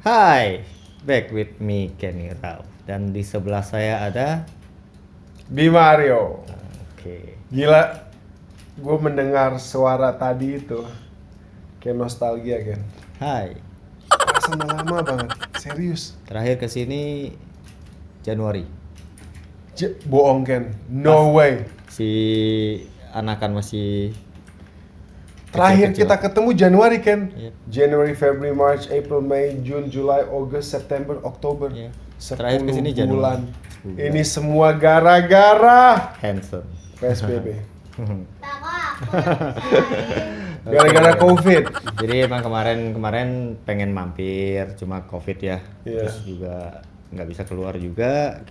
Hai, back with me Kenny Rao. Dan di sebelah saya ada, Bimario. oke, Gila, gue mendengar suara tadi itu kayak nostalgia kan. hai. Rasa udah lama banget, serius. Terakhir kesini Januari. Bohong Ken, no way. Si anakan masih Terakhir kecil-kecil. kita ketemu Januari Ken. Iya. January, February, March, April, May, June, July, August, September, Oktober. Iya. 10 Terakhir kesini Januari. bulan. 10 bulan. Ini semua gara-gara handsome. PSBB. Gara-gara COVID. Jadi emang kemarin pengen mampir, cuma COVID ya. Iya. Terus juga nggak bisa keluar juga.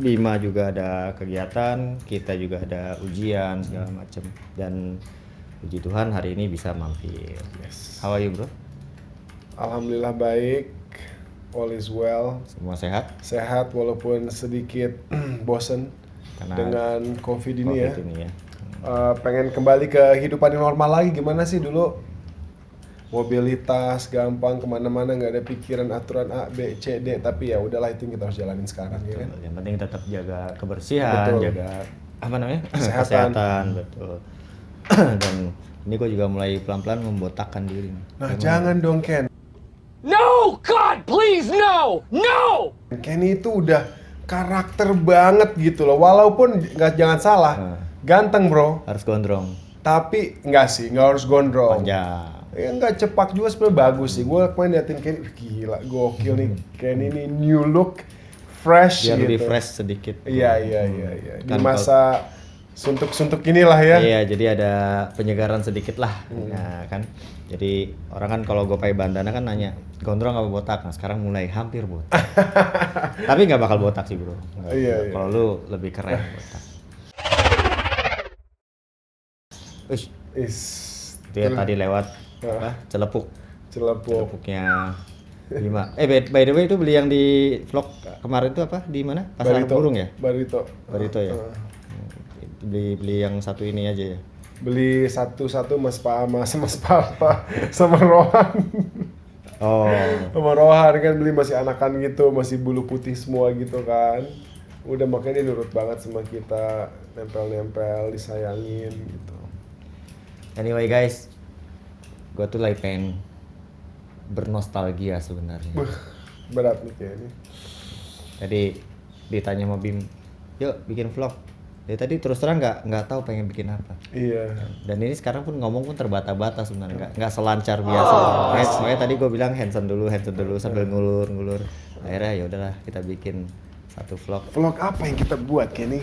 Bima juga ada kegiatan, kita juga ada ujian segala macem. Dan puji Tuhan hari ini bisa mampir. Yes. How are you bro? Alhamdulillah baik, all is well. Semua sehat? Sehat walaupun sedikit bosen Karena dengan COVID ini ya. COVID ini ya. Pengen kembali ke kehidupan yang normal lagi. Gimana sih dulu mobilitas gampang kemana-mana, nggak ada pikiran aturan A, B, C, D. Tapi ya udahlah, itu yang kita harus jalanin sekarang ya kan. Yang penting tetap jaga kebersihan, Betul. jaga apa namanya Kesehatan. betul. Dan ini gue juga mulai pelan-pelan membotakkan diri. Nah jangan dong Ken. No! God, please, no! No! Kenny itu udah karakter banget gitu loh. Walaupun jangan salah, ganteng bro. Harus gondrong, Tapi enggak sih, nggak harus gondrong. panjang. Ya nggak cepak juga sebenarnya bagus sih. Gue kemarin liatin Kenny, gila, gokil nih. Kenny ini new look, fresh Biar gitu. lebih fresh sedikit. Iya. Di Kan masa suntuk-suntuk inilah ya. Iya, jadi ada penyegaran sedikit lah. Nah, kan. Jadi orang kan kalau gue pakai bandana kan nanya, gondrong apa botak? Nah, sekarang mulai hampir botak. Tapi nggak bakal botak sih, bro. Iya. Kalau lu lebih keren botak. Ush, Is dia tadi lewat Ah. celepuk. Celepuk. Celepuknya Bima. By the way itu beli yang di vlog kemarin itu apa? Di mana? Pasar burung ya? Barito. Barito ya? Beli yang satu ini aja ya. Beli satu-satu Mas Pama sama Mas Papa sama Rohan. Oh. Sama Rohan kan beli masih anakan gitu, masih bulu putih semua gitu kan. Udah makanya dia nurut banget sama kita, nempel-nempel, disayangin gitu. Anyway guys, gue tuh lagi pengen bernostalgia sebenarnya. Berat nih kayaknya. Jadi ditanya sama Bim, yuk bikin vlog. Dia tadi terus terang nggak tahu pengen bikin apa. Iya. Dan ini sekarang pun ngomong pun terbata-bata sebenarnya, nggak selancar biasa. Makanya tadi gue bilang handsome dulu sambil ngulur. Akhirnya ya udahlah kita bikin satu vlog Vlog apa yang kita buat Kenny?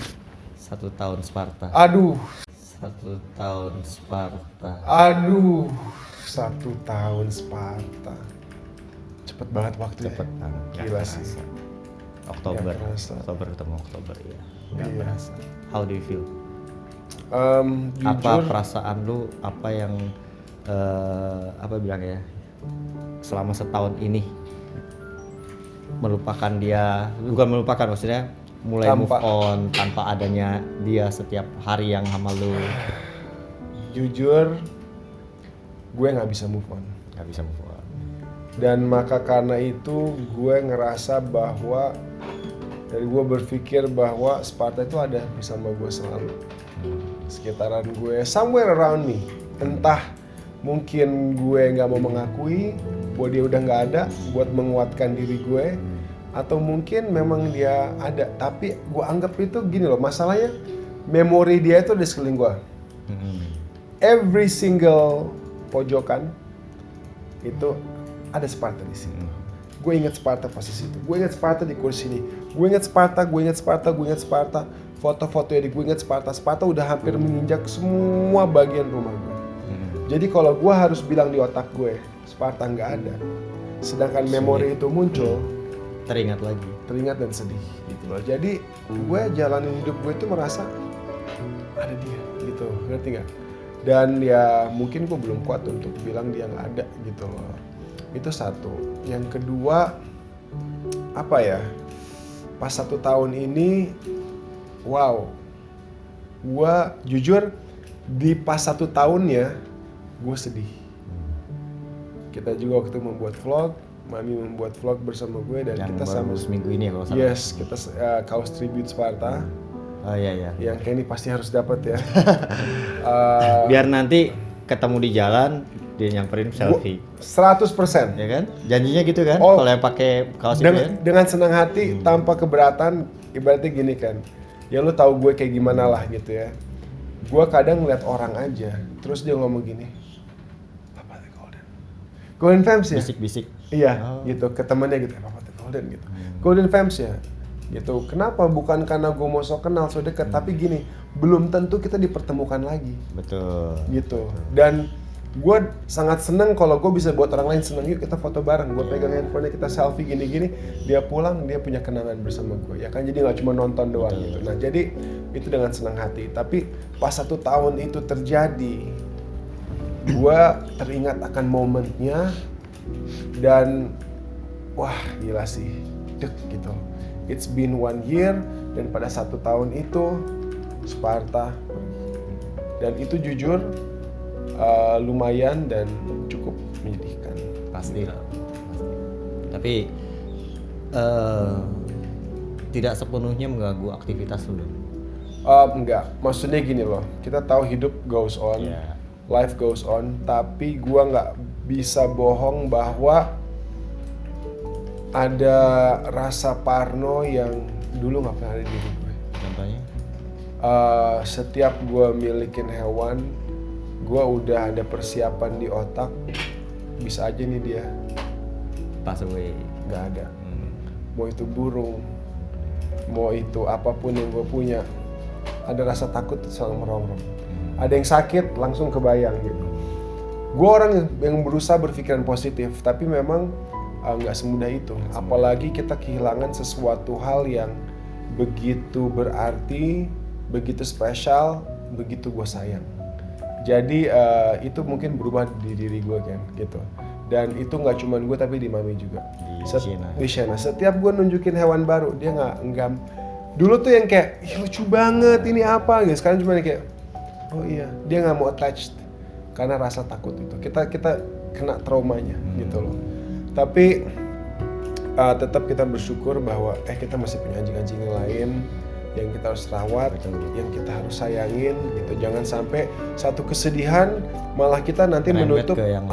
1 tahun Sparta. Aduh, 1 tahun Sparta. 1 tahun Sparta. Cepet banget waktu Cepet ya. banget. Nggak Gila kerasa. sih. Oktober Nggak kerasa. ketemu Oktober ya. Nggak Iya. berasa. How do you feel? Jujur, Apa perasaan lu? Apa yang apa bilang ya? Selama setahun ini melupakan dia, bukan melupakan maksudnya mulai move on tanpa adanya dia setiap hari yang sama lu. jujur, gue nggak bisa move on. Nggak bisa move on. Dan maka karena itu gue ngerasa bahwa dari gue berpikir bahwa Sparta itu ada bersama gue selalu. Sekitaran gue, somewhere around me. Entah mungkin gue nggak mau mengakui bahwa dia udah nggak ada buat menguatkan diri gue, atau mungkin memang dia ada. Tapi gue anggap itu gini loh, masalahnya memori dia itu di sekeliling gue. Every single pojokan itu ada Sparta di situ. Gue inget Sparta pas di situ. Gue inget Sparta di kursi ini. Gue inget Sparta. Foto-fotonya gue inget Sparta. Sparta udah hampir menginjak semua bagian rumah gue. Jadi kalau gue harus bilang di otak gue, Sparta nggak ada. Sedangkan memori itu muncul, Teringat lagi. teringat dan sedih gitu loh. Jadi gue jalanin hidup gue itu merasa ada dia gitu, ngerti nggak? Dan ya mungkin gue belum kuat untuk bilang dia nggak ada gitu loh. Itu satu. Yang kedua, apa ya? Pas 1 tahun ini, wow, gue jujur di pas 1 tahunnya gue sedih. Kita juga waktu membuat vlog, Mami membuat vlog bersama gue dan Yang kita baru sama. seminggu ini ya kalau salah. Yes, kita kaos tribute Sparta. Oh iya. Yang Kenny pasti harus dapat ya. Biar nanti ketemu di jalan dia nyamperin selfie. 100%. Ya kan? Janjinya gitu kan? Oh. Kalau yang pakai kaos itu ya. Dengan senang hati tanpa keberatan, ibaratnya gini kan. Ya lu tahu gue kayak gimana lah gitu ya. Gue kadang ngeliat orang aja, terus dia ngomong gini, Papa the Golden Fams ya? Bisik-bisik. Iya, Oh. gitu, ke temennya gitu, Papa the Golden gitu. Golden Fams ya? Gitu, kenapa? Bukan karena gue mau sok kenal, so deket, tapi gini, belum tentu kita dipertemukan lagi. Betul. Gitu. Dan gue sangat seneng kalau gue bisa buat orang lain seneng, yuk kita foto bareng, gue pegang handphonenya, kita selfie gini-gini, dia pulang, dia punya kenangan bersama gue, ya kan, jadi nggak cuma nonton doang gitu. Nah jadi itu dengan senang hati, tapi pas 1 tahun itu terjadi, gue teringat akan momennya, dan wah gila sih, dek gitu. It's been 1 year, dan pada 1 tahun itu Sparta, dan itu jujur lumayan dan cukup menyedihkan. Pasti lah. Tapi tidak sepenuhnya mengganggu aktivitas lu. Enggak, maksudnya gini loh, kita tahu hidup goes on, Iya. life goes on, tapi gua nggak bisa bohong bahwa ada rasa parno yang dulu nggak pernah ada di diri gue. Contohnya? Setiap gua milikin hewan, gua udah ada persiapan di otak, bisa aja nih dia Pas away. nggak ada. Mau itu burung, mau itu apapun yang gue punya, ada rasa takut selalu merongrong. Ada yang sakit langsung kebayang gitu. Gue orang yang berusaha berpikiran positif, tapi memang nggak semudah itu. Apalagi kita kehilangan sesuatu hal yang begitu berarti, begitu spesial, begitu gue sayang. Jadi itu mungkin berubah di diri gue kan gitu. Dan itu nggak cuma gue tapi di Mami juga. Di Shena. Setiap gue nunjukin hewan baru dia nggak. Dulu tuh yang kayak lucu banget ini apa gitu. Sekarang cuma kayak oh iya dia nggak mau attached karena rasa takut itu. Kita kena traumanya gitu loh. Tapi tetap kita bersyukur bahwa kita masih punya anjing-anjing yang lain yang kita harus rawat, yang kita harus sayangin gitu. Jangan sampai satu kesedihan malah kita nanti menutup ke yang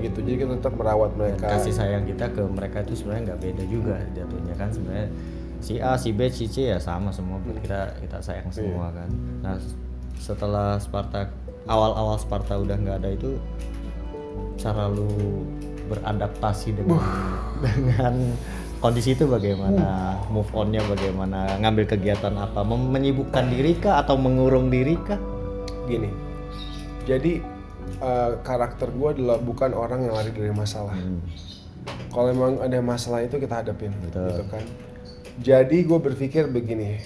gitu. Jadi kita tetap merawat mereka. Kasih sayang kita ke mereka itu sebenarnya nggak beda juga jatuhnya kan, sebenarnya si A, si B, si C ya sama semua buat kita sayang semua kan. Nah setelah Sparta awal Sparta udah nggak ada itu, cara lu beradaptasi dengan kondisi itu bagaimana, move on-nya bagaimana, ngambil kegiatan apa, menyibukkan diri kah atau mengurung diri kah? Gini, jadi karakter gue adalah bukan orang yang lari dari masalah. Kalau memang ada masalah itu kita hadapin, gitu kan. Jadi gue berpikir begini,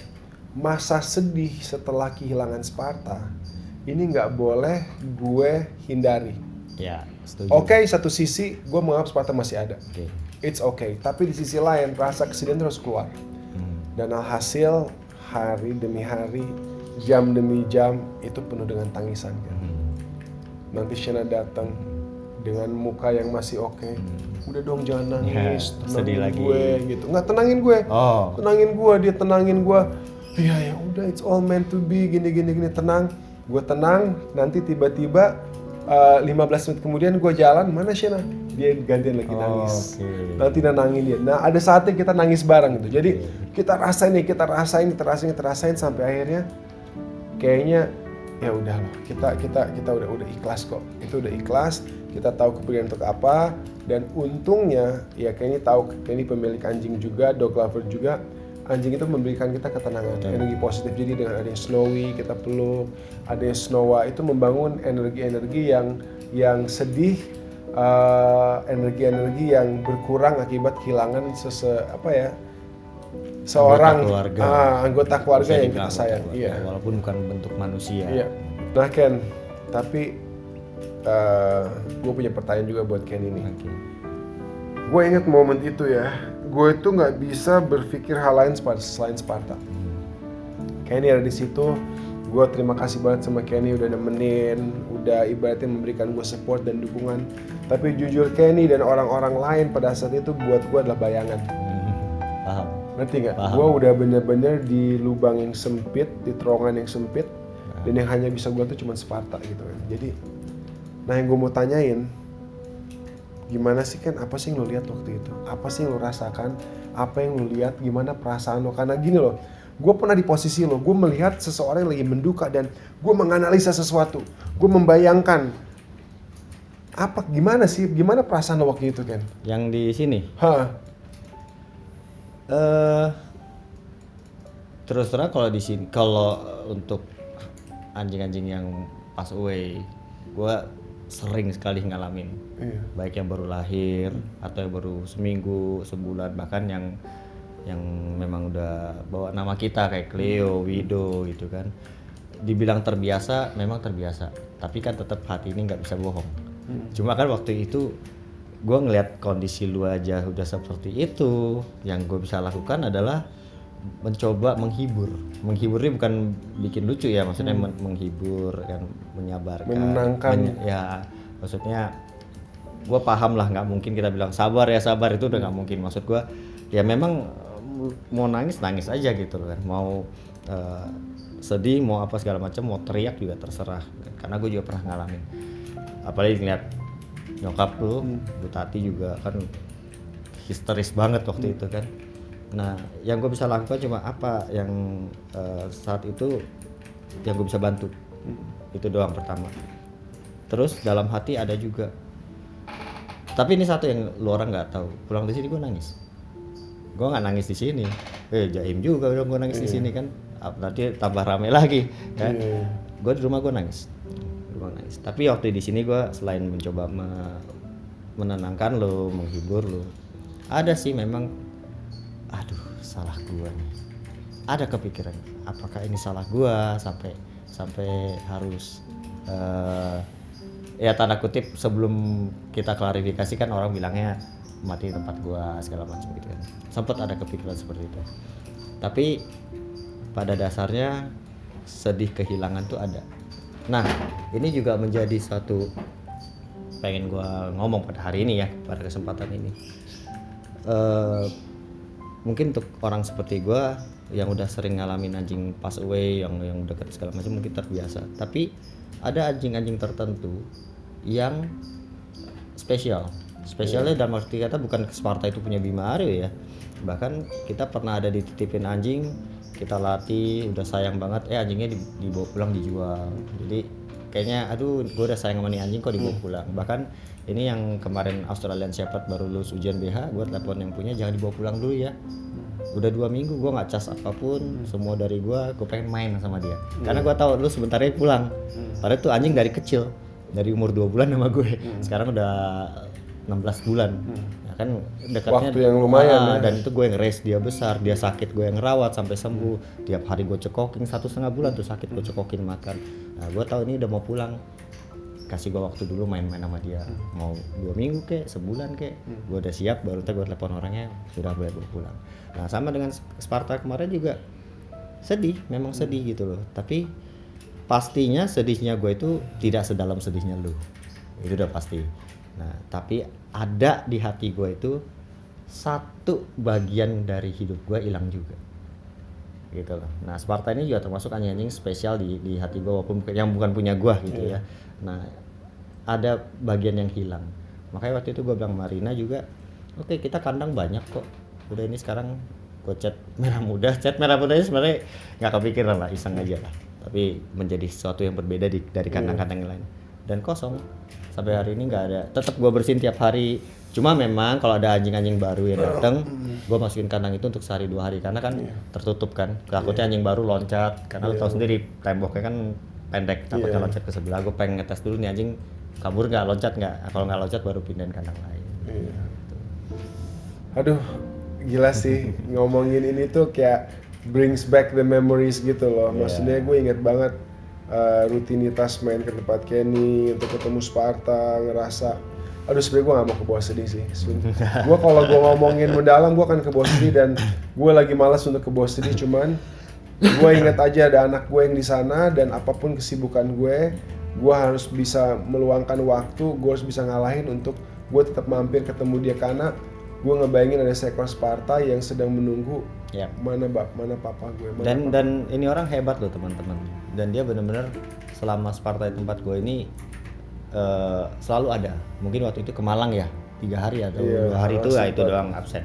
masa sedih setelah kehilangan Sparta ini nggak boleh gue hindari. Ya, setuju. Oke, satu sisi gue menganggap Sparta masih ada. Oke. It's okay, tapi di sisi lain rasa kesedihan terus keluar. Dan alhasil hari demi hari, jam demi jam itu penuh dengan tangisan kan. Nanti Shena datang dengan muka yang masih oke. Udah dong jangan nangis, sedih tenangin lagi. gue gitu. Nggak tenangin gue, tenangin gue, dia tenangin gue. Ya udah, it's all meant to be, gini tenang. Gue tenang, nanti tiba-tiba 15 menit kemudian gue jalan, mana Shena? Dia gantian lagi nangis. Nanti nenangin dia. Nah ada saatnya kita nangis bareng gitu. Jadi kita rasain sampai akhirnya kayaknya ya udah loh. Kita udah ikhlas kok. Itu udah ikhlas. Kita tahu kepergian untuk apa. Dan untungnya ya Kenny pemilik anjing juga, dog lover juga. Anjing itu memberikan kita ketenangan, energi positif. Jadi dengan ada yang Snowy kita peluk, ada yang Snowa itu membangun energi-energi yang sedih, energi-energi yang berkurang akibat kehilangan seorang anggota keluarga yang kita sayang. Iya. Walaupun bukan bentuk manusia. Iya. Nah Ken, tapi gue punya pertanyaan juga buat Ken ini. Gue inget momen itu ya, gue itu nggak bisa berpikir hal lain selain Sparta. Kenny ada di situ, gue terima kasih banget sama Kenny udah nemenin, udah ibaratnya memberikan gue support dan dukungan. Tapi jujur Kenny dan orang-orang lain pada saat itu buat gue adalah bayangan. Paham. Ngerti nggak? Paham. Gue udah bener-bener di lubang yang sempit, di terowongan yang sempit, dan yang hanya bisa gue tuh cuma Sparta gitu kan. Jadi, nah yang gue mau tanyain, gimana sih kan? Apa sih yang lo lihat waktu itu? Apa sih yang lo rasakan? Apa yang lo lihat? Gimana perasaan lo? Karena gini loh, gue pernah di posisi lo, gue melihat seseorang yang lagi menduka dan gue menganalisa sesuatu, gue membayangkan gimana sih? Gimana perasaan lo waktu itu kan? Yang di sini. Terus terang kalau di sini, kalau untuk anjing-anjing yang pass away, gue sering sekali ngalamin. Iya. Baik yang baru lahir atau yang baru seminggu, sebulan, bahkan yang memang udah bawa nama kita kayak Cleo, Wido gitu kan. Dibilang terbiasa, memang terbiasa. Tapi kan tetap hati ini nggak bisa bohong. Cuma kan waktu itu gue ngeliat kondisi lu aja udah seperti itu, yang gue bisa lakukan adalah mencoba menghibur. Menghiburnya bukan bikin lucu ya, maksudnya menghibur kan, menyabarkan, Menenangkan. ya maksudnya gue paham lah, nggak mungkin kita bilang sabar ya sabar, itu udah nggak mungkin. Maksud gue ya memang mau nangis aja gitu kan, mau sedih mau apa segala macam, mau teriak juga terserah, karena gue juga pernah ngalamin. Apalagi ngeliat nyokap lu, Bu Tati juga kan histeris banget waktu itu kan. Nah, yang gue bisa lakukan cuma apa yang saat itu yang gue bisa bantu. Itu doang pertama. Terus dalam hati ada juga. Tapi ini satu yang lu orang nggak tahu. Pulang di sini gue nangis. Gue nggak nangis di sini. Jaim juga dong gue nangis di sini kan. Nanti tambah rame lagi kan. Gue di rumah gue nangis. Tapi waktu di sini gue selain mencoba menenangkan lo, menghibur lo, ada sih memang, aduh salah gue nih. Ada kepikiran, apakah ini salah gue sampai harus ya tanda kutip, sebelum kita klarifikasi kan orang bilangnya mati di tempat gue segala macam gitu kan. Sempat ada kepikiran seperti itu. Tapi pada dasarnya sedih kehilangan tuh ada. Nah, ini juga menjadi satu pengen gue ngomong pada hari ini ya, pada kesempatan ini. Mungkin untuk orang seperti gue yang udah sering ngalamin anjing pass away, yang deket segala macam mungkin terbiasa. Tapi ada anjing-anjing tertentu yang spesial. Spesialnya dalam arti kata bukan Sparta itu punya Bima Aryo ya. Bahkan kita pernah ada dititipin anjing, kita latih, udah sayang banget, anjingnya dibawa pulang dijual. Jadi kayaknya aduh gue udah sayang sama nih anjing kok dibawa pulang. Bahkan ini yang kemarin Australian Shepherd baru lulus ujian BH, gue telepon yang punya, jangan dibawa pulang dulu ya. Udah 2 minggu gue nggak cas apapun, semua dari gue pengen main sama dia. Karena gue tahu lu sebentarnya pulang. Padahal tuh anjing dari kecil, dari umur 2 bulan sama gue. Sekarang udah 16 bulan. Ya kan dekatnya waktu yang lumayan ya. Dan itu gue yang raise dia besar, dia sakit gue yang rawat sampai sembuh. Tiap hari gue cekokin 1,5 bulan tuh sakit, gue cekokin makan. Nah gue tahu ini udah mau pulang, kasih gue waktu dulu main-main sama dia. Mau 2 minggu kek, sebulan kek, gue udah siap, baru gue telepon orangnya sudah boleh pulang. Nah sama dengan Sparta kemarin juga sedih, memang sedih gitu loh. Tapi pastinya sedihnya gue itu tidak sedalam sedihnya lu, itu udah pasti. Nah tapi ada di hati gue itu satu bagian dari hidup gue hilang juga gitu loh. Nah Sparta ini juga termasuk anjing-anjing spesial di hati gue, walaupun yang bukan punya gue gitu ya. Nah ada bagian yang hilang, makanya waktu itu gue bilang Marina juga, oke, kita kandang banyak kok, udah ini sekarang gue cat merah muda sebenarnya nggak kepikiran lah, iseng aja lah, tapi menjadi sesuatu yang berbeda dari kandang-kandang yang lain, dan kosong sampai hari ini nggak ada. Tetap gue bersihin tiap hari, cuma memang kalau ada anjing-anjing baru yang datang, gue masukin kandang itu untuk sehari 2 hari, karena kan tertutup kan, takutnya anjing baru loncat, karena lo tau sendiri temboknya kan pendek, takutnya loncat ke sebelah. Gue pengen ngetes dulu nih anjing kabur nggak, loncat nggak, kalau nggak loncat baru pindahin kandang lain. Aduh, gila sih ngomongin ini tuh kayak brings back the memories gitu loh. Maksudnya gue inget banget rutinitas main ke tempat Kenny untuk ketemu Sparta, ngerasa aduh sebenarnya gue gak mau ke bawah sedih sih. Gue kalau gue ngomongin mendalam gue akan ke bawah sedih, dan gue lagi malas untuk ke bawah sedih, cuman Gue ingat aja ada anak gue yang di sana, dan apapun kesibukan gue harus bisa meluangkan waktu, gue harus bisa ngalahin untuk gue tetap mampir ketemu dia, karena gue ngebayangin ada seekor Sparta yang sedang menunggu Yap. mana papa gue. Dan ini orang hebat loh teman-teman. Dan dia benar-benar selama Sparta di tempat gue ini selalu ada. Mungkin waktu itu ke Malang ya, 3 hari atau 2 hari itu ya, itu doang absen.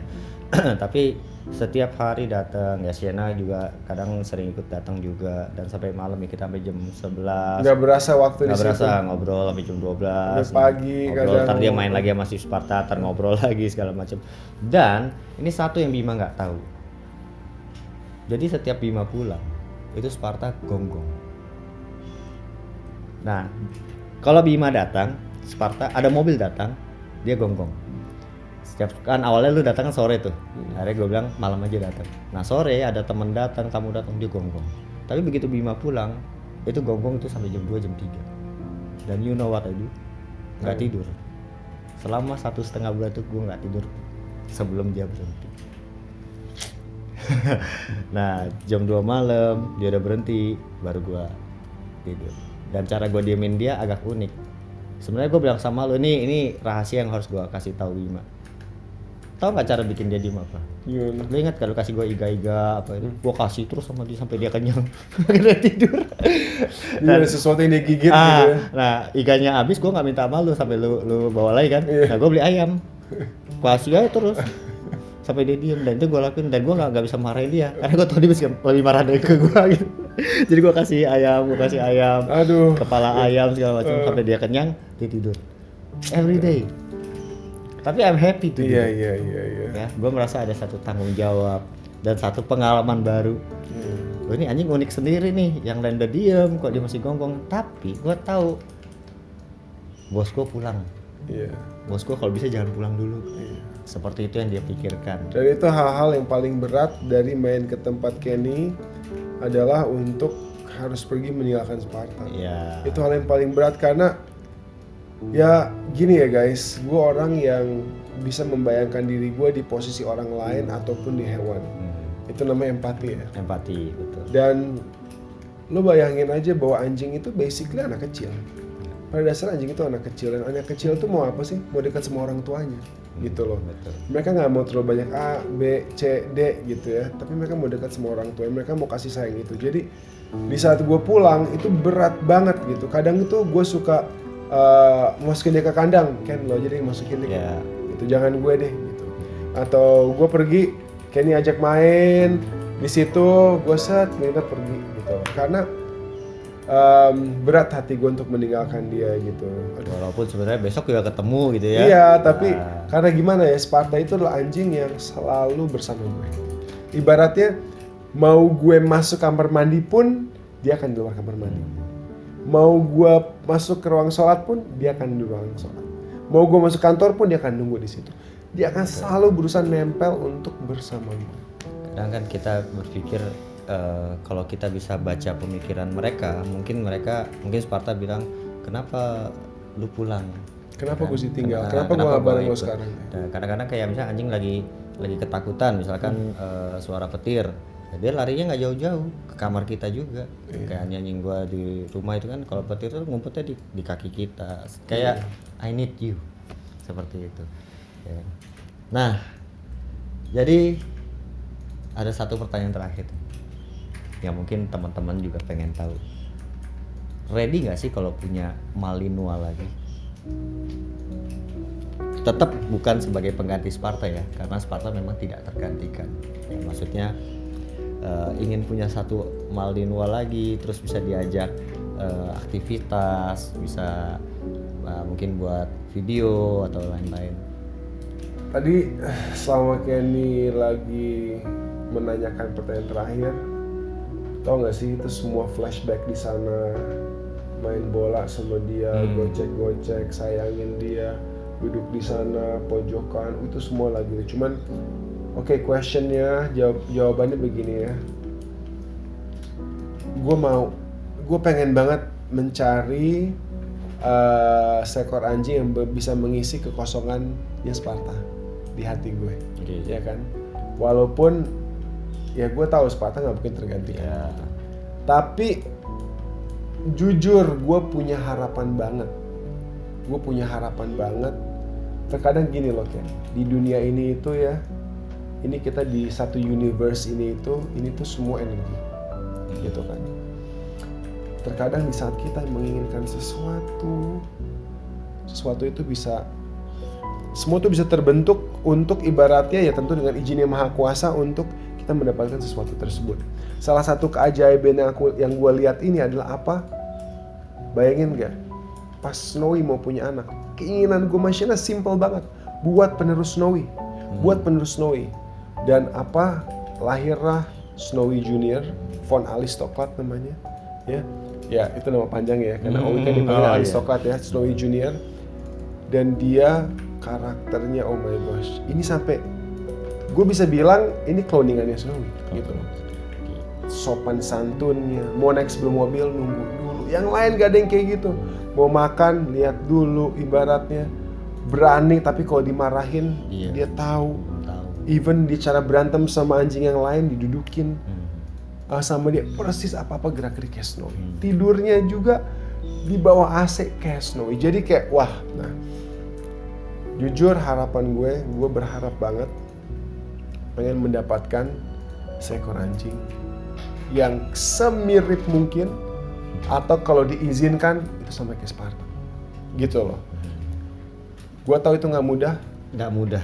Tapi setiap hari datang, ya Sienna juga kadang sering ikut datang juga, dan sampai malam ya, kita sampai jam 11. Nggak berasa waktu di Nggak situ. berasa, ngobrol sampai jam 12. Sampai pagi ngobrol, kadang. ntar dia main lagi sama si Sparta, ntar ngobrol lagi segala macam. Dan ini satu yang Bima nggak tahu. Jadi setiap Bima pulang, itu Sparta gonggong. Nah, kalau Bima datang, Sparta ada mobil datang, dia gonggong. Setiap kan awalnya lu datang kan sore tuh, akhirnya gue bilang malam aja datang. Nah sore ada teman datang, tamu datang, dia gonggong. Tapi begitu Bima pulang, itu gonggong itu sampai jam 2, jam 3. Dan you know what I do? Nggak tidur. Selama 1,5 bulan tuh gue nggak tidur sebelum dia berhenti. Nah jam 2 malam dia udah berhenti, baru gue tidur. Dan cara gue diemin dia agak unik. Sebenarnya gue bilang sama lu, ini rahasia yang harus gue kasih tahu Bima. Tahu nggak cara bikin dia diem apa? Gimana? Lu ingat kalau kasih gue iga-iga apa itu? Gue kasih terus sama dia sampai dia kenyang, akhirnya tidur. Jadi ada sesuatu yang dia gigit gitu ya. Nah iganya habis, gue nggak minta sama lu sampai lu bawa lagi kan? Iya. Nah gue beli ayam, gue kasih aja terus sampai dia diem, dan itu gue lakuin, dan gue nggak bisa marahin dia karena gue tahu dia bisa lebih marah dari ke gue gitu. Jadi gue kasih ayam, Aduh. kepala ayam segala macam sampai dia kenyang, dia tidur. Every day. Tapi I'm happy tuh. Iya. Ya, gue merasa ada satu tanggung jawab dan satu pengalaman baru. Oh, ini anjing unik sendiri nih, yang lain udah diem kok dia masih gonggong. Tapi gue tahu bos gue pulang. Iya. Bos gue kalau bisa jangan pulang dulu. Seperti itu yang dia pikirkan. Dan itu hal-hal yang paling berat dari main ke tempat Kenny adalah untuk harus pergi meninggalkan Sparta. Iya. Itu hal yang paling berat karena ya gini ya guys, gue orang yang bisa membayangkan diri gue di posisi orang lain ataupun di hewan. Itu namanya empati ya. Empati, betul. Dan lo bayangin aja bahwa anjing itu basically anak kecil. Pada dasarnya anjing itu anak kecil, dan anak kecil tuh mau apa sih? Mau dekat sama orang tuanya gitu loh. Betul. Mereka nggak mau terlalu banyak A, B, C, D gitu ya, tapi mereka mau dekat sama orang tua, mereka mau kasih sayang itu. Jadi di saat gue pulang itu berat banget gitu. Kadang itu gue suka masukin dia ke kandang, Ken lo jadi masukin dia, Ya. itu jangan gue deh gitu. Atau gue pergi, Kenny ajak main, di situ gue minta pergi gitu. Karena berat hati gue untuk meninggalkan dia gitu. Aduh. Walaupun sebenarnya besok juga ketemu gitu ya. Iya, tapi karena gimana ya, Sparta itu adalah anjing yang selalu bersama gue. Ibaratnya mau gue masuk kamar mandi pun dia akan di luar kamar mandi. Mau gue masuk ke ruang sholat pun dia akan di ruang sholat. Mau gue masuk kantor pun dia akan nunggu di situ. Dia akan selalu berusaha nempel untuk bersama gue. Kadang kan kita berpikir kalau kita bisa baca pemikiran mereka, mungkin Sparta bilang, kenapa lu pulang? Kenapa Kan? gue sih tinggal? Kenapa gue gak bareng lo ikut? sekarang? Nah, kadang-kadang kayak misalnya anjing lagi ketakutan, misalkan suara petir, ya dia larinya nggak jauh-jauh ke kamar kita juga. Kayak anjing gua di rumah itu kan, kalau petir tuh ngumpetnya di kaki kita, kayak I need you, seperti itu. Ya. Nah, jadi ada satu pertanyaan terakhir yang mungkin teman-teman juga pengen tahu. Ready nggak sih kalau punya Malinois lagi? Tetap bukan sebagai pengganti Sparta ya, karena Sparta memang tidak tergantikan. Ya, maksudnya ingin punya satu Malinois lagi, terus bisa diajak aktivitas, bisa mungkin buat video atau lain-lain. Tadi selama Kenny lagi menanyakan pertanyaan terakhir, tau gak sih itu semua flashback di sana, main bola sama dia, gocek-gocek, sayangin dia, duduk di sana pojokan, itu semua lagi. Cuman oke, questionnya, jawabannya begini ya. Gue pengen banget mencari seekor anjing yang bisa mengisi kekosongannya Sparta di hati gue, ya kan. Walaupun ya gue tahu Sparta nggak mungkin tergantikan. Ya. Tapi jujur gue punya harapan banget. Terkadang gini loh Ken, di dunia ini itu ya, ini kita di satu universe ini tuh semua energi, gitu kan. Terkadang di saat kita menginginkan sesuatu itu bisa, semua itu bisa terbentuk untuk ibaratnya ya tentu dengan izin yang maha kuasa untuk kita mendapatkan sesuatu tersebut. Salah satu keajaiban yang gue lihat ini adalah apa? Bayangin gak? Pas Snowy mau punya anak, keinginan gue masyarakat simple banget, buat penerus Snowy. Dan apa? Lahirlah Snowy Junior, Von Aristokrat namanya, ya itu nama panjang ya, karena Owi kan dipanggil Aristokrat ya, Snowy Junior. Dan dia karakternya oh my gosh, ini sampai gue bisa bilang ini cloningannya Snowy, gitu loh. Sopan santunnya, mau naik sebelum mobil nunggu dulu, yang lain gak ada yang kayak gitu. Mau makan lihat dulu, ibaratnya berani, tapi kalau dimarahin dia tahu. Even di cara berantem sama anjing yang lain didudukin sama dia persis apa-apa gerak-geriknya Snowy. Tidurnya juga di bawah AC kayak Snowy. Jadi kayak wah, nah jujur harapan gue berharap banget pengen mendapatkan seekor anjing yang semirip mungkin, atau kalau diizinkan itu sama kayak Sparta, gitu loh. Gue tahu itu nggak mudah,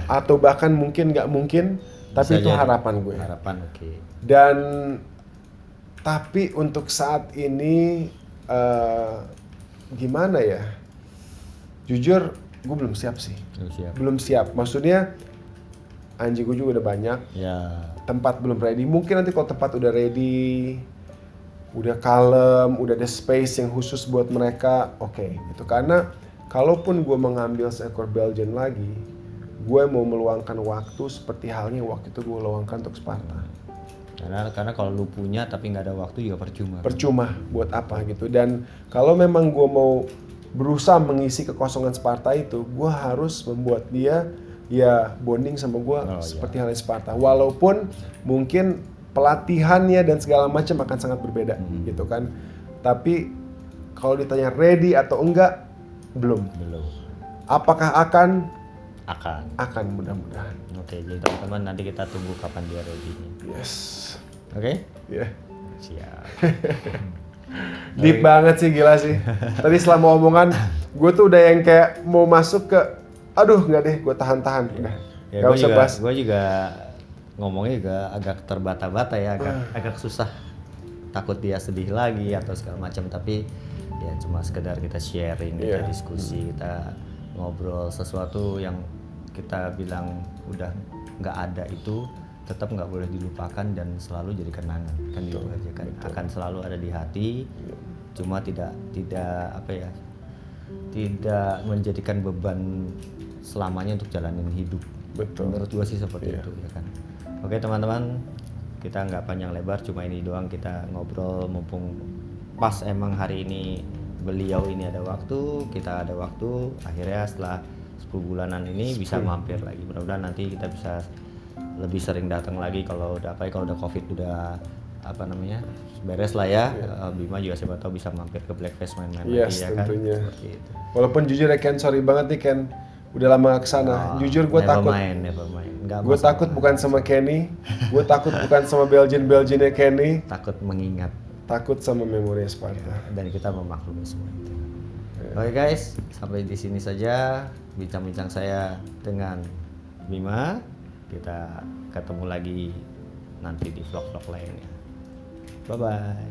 atau bahkan mungkin nggak mungkin, tapi itu harapan gue. Oke. Dan tapi untuk saat ini gimana ya? Jujur gue belum siap sih. Belum siap. Maksudnya anjing gue juga udah banyak. Ya. Tempat belum ready. Mungkin nanti kalau tempat udah ready, udah kalem, udah ada space yang khusus buat mereka, oke. Itu karena kalaupun gue mengambil seekor Belgian lagi, gue mau meluangkan waktu seperti halnya waktu itu gue luangkan untuk Sparta. Karena kalau lu punya tapi nggak ada waktu juga percuma. Percuma buat apa gitu. Dan kalau memang gue mau berusaha mengisi kekosongan Sparta itu, gue harus membuat dia ya bonding sama gue seperti halnya Sparta. Walaupun mungkin pelatihannya dan segala macam akan sangat berbeda gitu kan. Tapi kalau ditanya ready atau enggak, belum. Apakah akan mudah-mudahan. Oke, jadi teman-teman nanti kita tunggu kapan dia ready. Yes. Oke? Iya. Siap. Deep banget sih, gila sih. Tadi selama omongan gue tuh udah yang kayak mau masuk ke aduh nggak deh, gue tahan-tahan udah. Ya, Gak usah bahas. Gue juga ngomongnya juga agak terbata-bata ya, agak susah. Takut dia sedih lagi atau segala macam, tapi ya cuma sekedar kita sharing, kita diskusi, kita ngobrol sesuatu yang kita bilang udah nggak ada itu tetap nggak boleh dilupakan dan selalu jadi kenangan, kan gitu aja kan. Akan selalu ada di hati, cuma tidak apa ya, tidak menjadikan beban selamanya untuk jalanin hidup. Betul. Menurut gua sih seperti itu ya kan. Oke teman-teman, kita nggak panjang lebar, cuma ini doang kita ngobrol mumpung pas emang hari ini beliau ini ada waktu, kita ada waktu, akhirnya setelah 10 bulanan ini bisa mampir lagi. Mudah-mudahan nanti kita bisa lebih sering datang lagi kalau udah Covid udah beres lah ya. Bima juga siapa tahu bisa mampir ke Blackfest main-main lagi ya kan. Tentunya. Seperti itu. Walaupun jujur ya Ken, sorry banget nih Ken, udah lama kesana. Jujur gue takut. Never mind. Gue takut bukan sama Kenny, gue takut bukan sama Belgian-Belgiannya Kenny. Takut mengingat. Takut sama memori Sparta. Dan kita memaklumi semua itu. Oke guys, sampai di sini saja bincang-bincang saya dengan Bima. Kita ketemu lagi nanti di vlog-vlog lainnya. Bye-bye.